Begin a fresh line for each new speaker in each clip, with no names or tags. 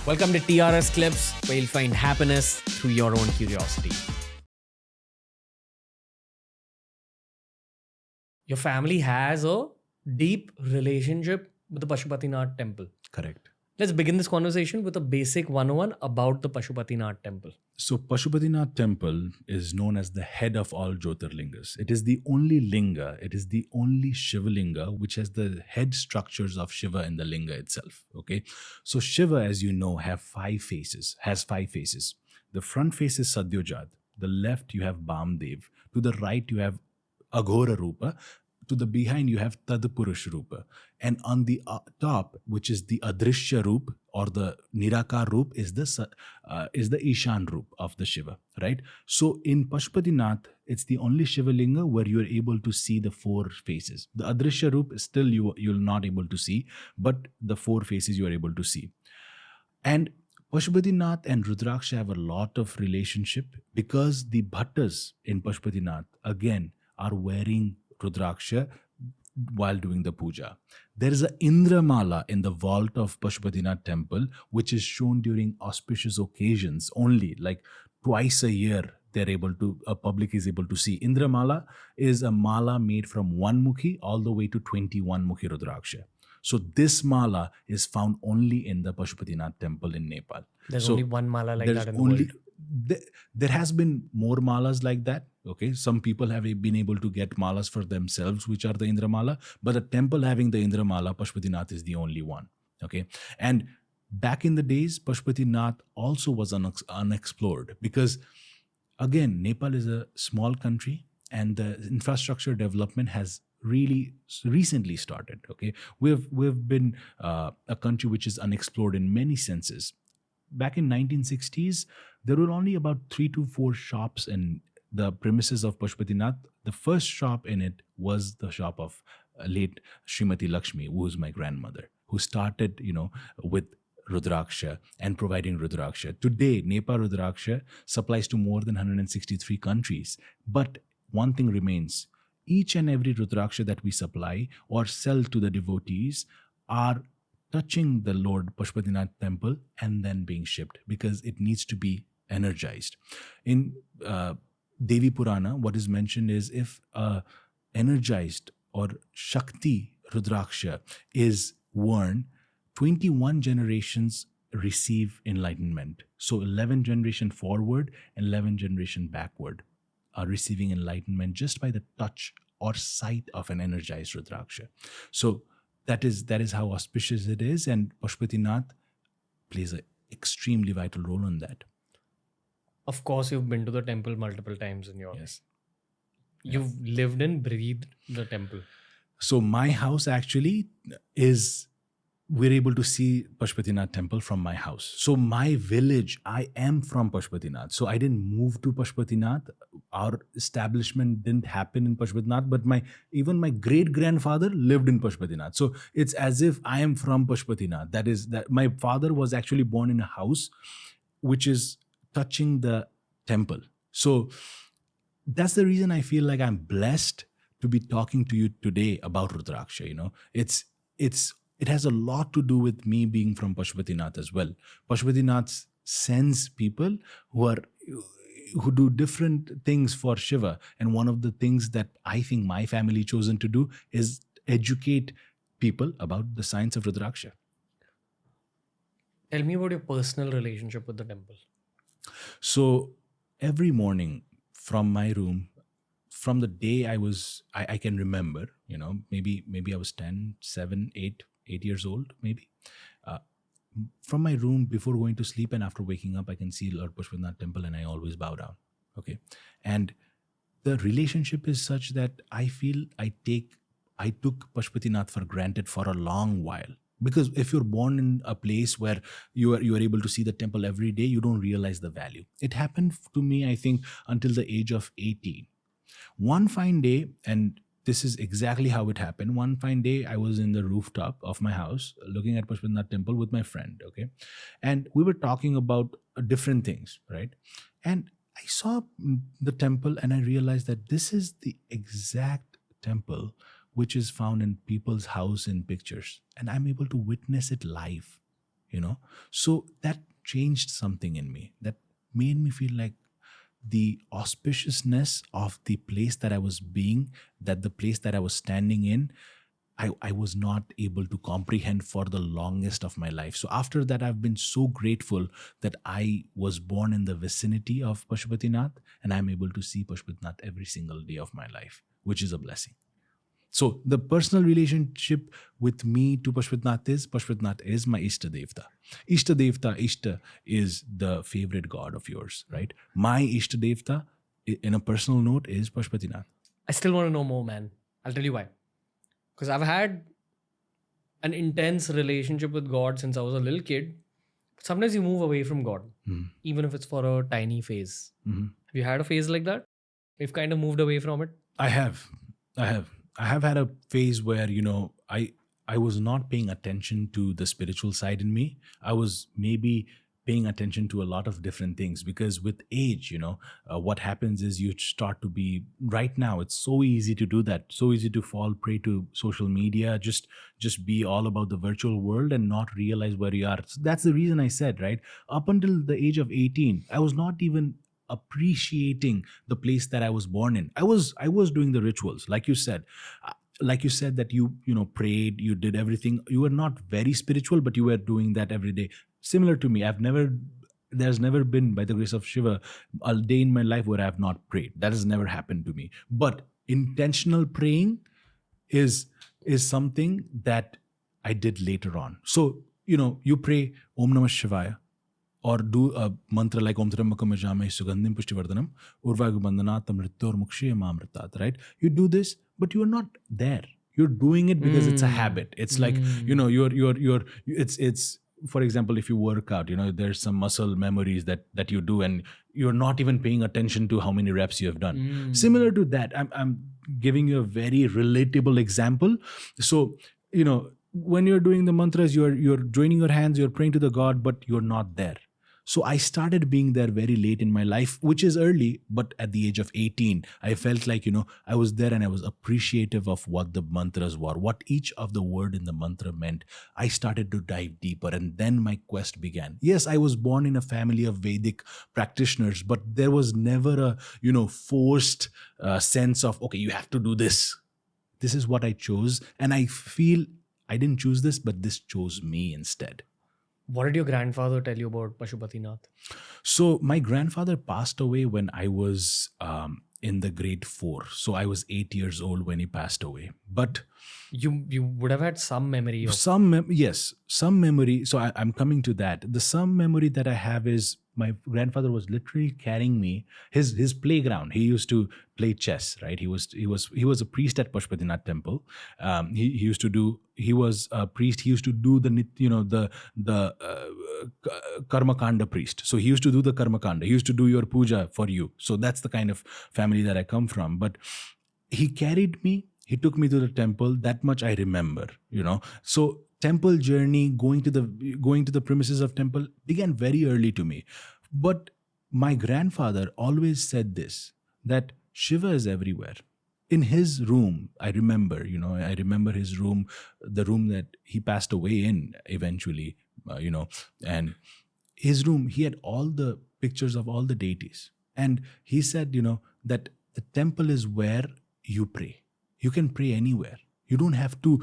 Welcome to TRS Clips, where you'll find happiness through your own curiosity. Your family has a deep relationship with the Pashupatinath temple.
Correct.
Let's begin this conversation with a basic 101 about the Pashupatinath temple.
So Pashupatinath temple is known as the head of all Jyotirlingas. It is the only linga, it is the only Shiva linga which has the head structures of Shiva in the linga itself. Okay. So Shiva, as you know, has five faces. The front face is Sadyojat. The left you have Bamdev. To the right you have Aghora Rupa. To the behind you have Tadpurush Rupa. And on the top, which is the Adrishya Rup or the Nirakar Rup, is the Ishan Rup of the Shiva, right? So in Pashupatinath, it's the only Shiva Linga where you are able to see the four faces. The Adrishya Rup still you're not able to see, but the four faces you are able to see. And Pashupatinath and Rudraksha have a lot of relationship because the Bhattas in Pashupatinath, again, are wearing Rudraksha while doing the puja. There is a Indramala in the vault of Pashupatinath temple, which is shown during auspicious occasions only, like twice a year. A public is able to see. Indramala is a mala made from one mukhi all the way to 21 mukhi Rudraksha. So this mala is found only in the Pashupatinath temple in Nepal.
There's only one mala like that in the world.
There has been more malas like that. Okay, some people have been able to get malas for themselves, which are the Indramala, but a temple having the Indramala, Pashupatinath is the only one. Okay, and back in the days, Pashupatinath also was unexplored because, again, Nepal is a small country and the infrastructure development has really recently started. Okay, we've been a country which is unexplored in many senses. Back in 1960s, there were only about 3 to 4 shops in the premises of Pashupatinath. The first shop in it was the shop of late Srimati Lakshmi, who is my grandmother, who started, with Rudraksha and providing Rudraksha. Today, Nepa Rudraksha supplies to more than 163 countries. But one thing remains. Each and every Rudraksha that we supply or sell to the devotees are touching the Lord Pashupatinath temple and then being shipped because it needs to be energized. In Devi Purana, what is mentioned is if energized or Shakti Rudraksha is worn, 21 generations receive enlightenment. So 11 generation forward and 11 generation backward are receiving enlightenment just by the touch or sight of an energized Rudraksha. So that is how auspicious it is, and Pashupatinath plays an extremely vital role in that.
Of course, you've been to the temple multiple times in your life. You've lived and breathed the temple.
So my house actually we're able to see Pashupatinath temple from my house. So my village, I am from Pashupatinath. So I didn't move to Pashupatinath. Our establishment didn't happen in Pashupatinath, but even my great-grandfather lived in Pashupatinath. So it's as if I am from Pashupatinath. That my father was actually born in a house which is touching the temple. So that's the reason I feel like I'm blessed to be talking to you today about Rudraksha. It has a lot to do with me being from Pashupatinath as well. Pashupatinath sends people who do different things for Shiva. And one of the things that I think my family chosen to do is educate people about the science of Rudraksha.
Tell me about your personal relationship with the temple.
So every morning from my room, from the day I can remember, maybe I was 10, 7, 8 years old, maybe. From my room, before going to sleep and after waking up, I can see Lord Pashupatinath temple and I always bow down. Okay. And the relationship is such that I feel I took Pashupatinath for granted for a long while. Because if you're born in a place where you are able to see the temple every day, you don't realize the value. It happened to me, I think, until the age of 18. One fine day, and this is exactly how it happened. One fine day, I was in the rooftop of my house looking at Pashupatinath temple with my friend, okay? And we were talking about different things, right? And I saw the temple and I realized that this is the exact temple which is found in people's house in pictures. And I'm able to witness it live. So that changed something in me. That made me feel like the auspiciousness of the place that I was being, that the place that I was standing in, I was not able to comprehend for the longest of my life. So after that, I've been so grateful that I was born in the vicinity of Pashupatinath, and I'm able to see Pashupatinath every single day of my life, which is a blessing. So the personal relationship with me to Pashupatinath is my Ishta Devta. Ishta Devta, Ishta is the favorite god of yours, right? My Ishta Devta, in a personal note, is Pashupatinath.
I still want to know more, man. I'll tell you why. Because I've had an intense relationship with God since I was a little kid. Sometimes you move away from God, even if it's for a tiny phase.
Mm-hmm.
Have you had a phase like that? You've kind of moved away from it?
I have had a phase where, I was not paying attention to the spiritual side in me. I was maybe paying attention to a lot of different things, because with age, what happens is you start to be, right now, it's so easy to do that. So easy to fall prey to social media, just be all about the virtual world and not realize where you are. So that's the reason I said, right? Up until the age of 18, I was not even appreciating the place that I was born in. I was doing the rituals, like you said that you prayed, you did everything. You were not very spiritual, but you were doing that every day. Similar to me, there's never been, by the grace of Shiva, a day in my life where I have not prayed. That has never happened to me. But intentional praying is something that I did later on. So, you pray Om Namah Shivaya, or do a mantra like Om Trambakam Yajamhe Sugandhim Pushtivardhanam Urvagu Bandhanat Amritor Mukshya Mamritat, right? You do this, but you are not there. You're doing it because it's a habit. It's like, it's for example, if you work out, there's some muscle memories that you do, and you're not even paying attention to how many reps you have done. Similar to that, I'm giving you a very relatable example. So, when you're doing the mantras, you're joining your hands, you're praying to the God, but you're not there. So I started being there very late in my life, which is early, but at the age of 18, I felt like, I was there and I was appreciative of what the mantras were, what each of the word in the mantra meant. I started to dive deeper, and then my quest began. Yes, I was born in a family of Vedic practitioners, but there was never a, forced sense of, okay, you have to do this. This is what I chose. And I feel I didn't choose this, but this chose me instead.
What did your grandfather tell you about Pashupatinath?
So my grandfather passed away when I was in the grade 4. So I was 8 years old when he passed away. But
you would have had some memory of...
Yes, some memory. So I'm coming to that. The some memory that I have is my grandfather was literally carrying me, his playground. He used to play chess, right? He was a priest at Pashupatinath temple. He was a priest. He used to do the karma kanda priest. So he used to do the karma kanda. He used to do your puja for you. So that's the kind of family that I come from. But he carried me. He took me to the temple. That much I remember, So temple journey, going to the premises of temple began very early to me. But my grandfather always said this, that Shiva is everywhere. In his room, I remember his room, the room that he passed away in eventually, and his room, he had all the pictures of all the deities. And he said, that the temple is where you pray. You can pray anywhere. You don't have to,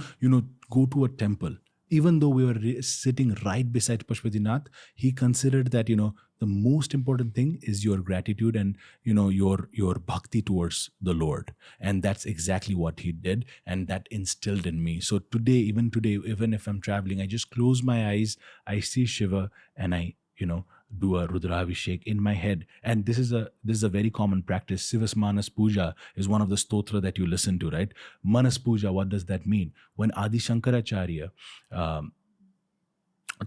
go to a temple. Even though we were sitting right beside Pashupatinath, he considered that, the most important thing is your gratitude and, your bhakti towards the Lord. And that's exactly what he did. And that instilled in me. So even today, even if I'm traveling, I just close my eyes, I see Shiva, and I, do a Rudravishek in my head. And this is a very common practice. Sivas Manas Puja is one of the stotra that you listen to, right? Manas Puja, what does that mean? When Adi Shankaracharya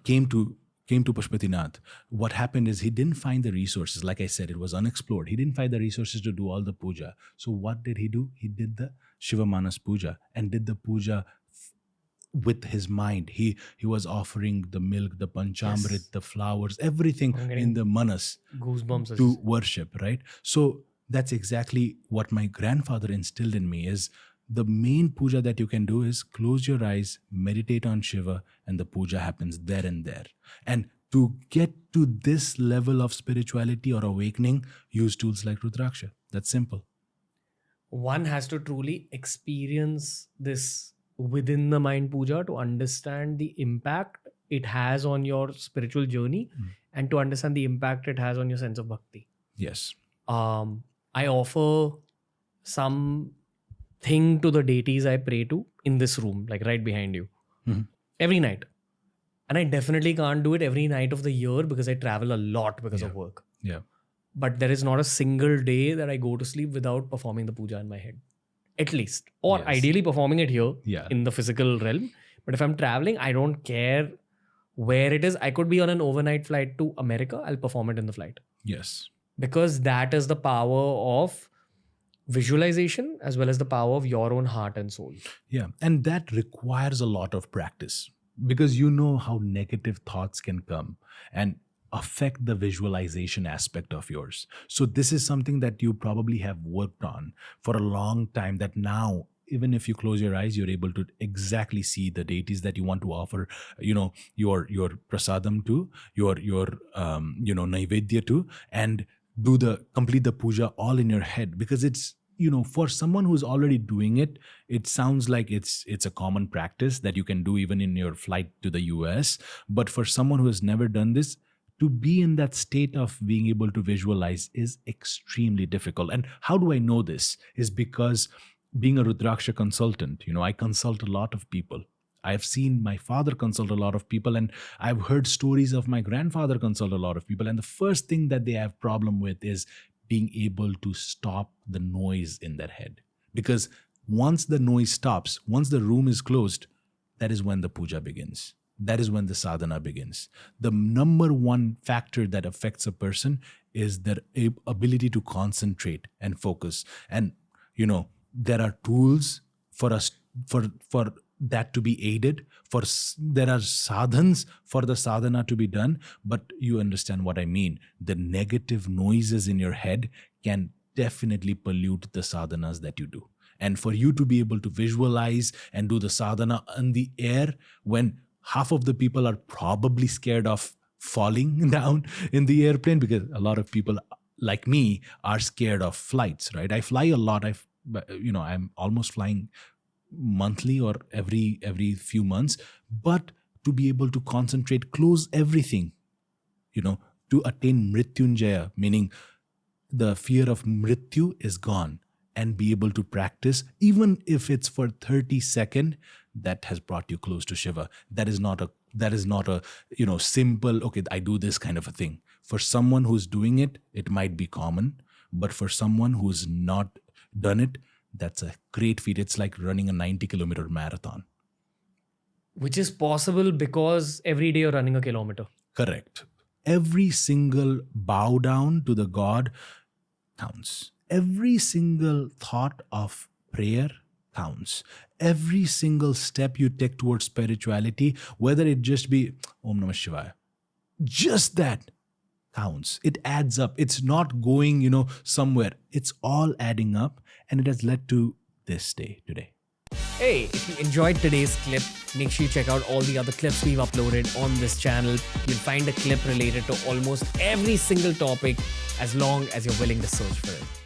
came to Pashupatinath, what happened is he didn't find the resources. Like I said, it was unexplored. He didn't find the resources to do all the puja. So what did he do? He did the Shiva Manas Puja and did the puja with his mind. He was offering the milk, the panchamrit, yes, the flowers, everything in the manas,
goosebumps
to worship, right? So that's exactly what my grandfather instilled in me is the main puja that you can do is close your eyes, meditate on Shiva, and the puja happens there and there. And to get to this level of spirituality or awakening, use tools like Rudraksha. That's simple.
One has to truly experience this within the mind puja to understand the impact it has on your spiritual journey and to understand the impact it has on your sense of bhakti.
Yes.
I offer some thing to the deities I pray to in this room, like right behind you, every night. And I definitely can't do it every night of the year because I travel a lot because of work.
Yeah.
But there is not a single day that I go to sleep without performing the puja in my head. At least. Or ideally performing it here in the physical realm. But if I'm traveling, I don't care where it is. I could be on an overnight flight to America. I'll perform it in the flight.
Yes.
Because that is the power of visualization as well as the power of your own heart and soul.
Yeah. And that requires a lot of practice because you know how negative thoughts can come and affect the visualization aspect of yours. So this is something that you probably have worked on for a long time, that now even if you close your eyes, you're able to exactly see the deities that you want to offer, your prasadam to, your naivedya to, and complete the puja all in your head. Because it's, for someone who's already doing it, it sounds like it's a common practice that you can do even in your flight to the US. But for someone who has never done this, to be in that state of being able to visualize is extremely difficult. And how do I know this? Is because being a Rudraksha consultant, I consult a lot of people. I've seen my father consult a lot of people, and I've heard stories of my grandfather consult a lot of people. And the first thing that they have problem with is being able to stop the noise in their head. Because once the noise stops, once the room is closed, that is when the puja begins. That is when the sadhana begins. The number one factor that affects a person is their ability to concentrate and focus. And, there are tools for us, for that to be aided. There are sadhans for the sadhana to be done, but you understand what I mean. The negative noises in your head can definitely pollute the sadhanas that you do. And for you to be able to visualize and do the sadhana in the air when half of the people are probably scared of falling down in the airplane, because a lot of people like me are scared of flights, right? I fly a lot. I'm almost flying monthly or every few months. But to be able to concentrate, close everything, to attain mrityunjaya, meaning the fear of mrityu is gone, and be able to practice, even if it's for 30 seconds, that has brought you close to Shiva. That is not a simple, okay, I do this kind of a thing. For someone who's doing it, it might be common, but for someone who's not done it, that's a great feat. It's like running a 90-kilometer marathon.
Which is possible because every day you're running a kilometer.
Correct. Every single bow down to the God counts. Every single thought of prayer counts. Every single step you take towards spirituality, whether it just be Om Namah Shivaya, just that counts. It adds up. It's not going, somewhere. It's all adding up, and it has led to this day today.
Hey, if you enjoyed today's clip, make sure you check out all the other clips we've uploaded on this channel. You'll find a clip related to almost every single topic as long as you're willing to search for it.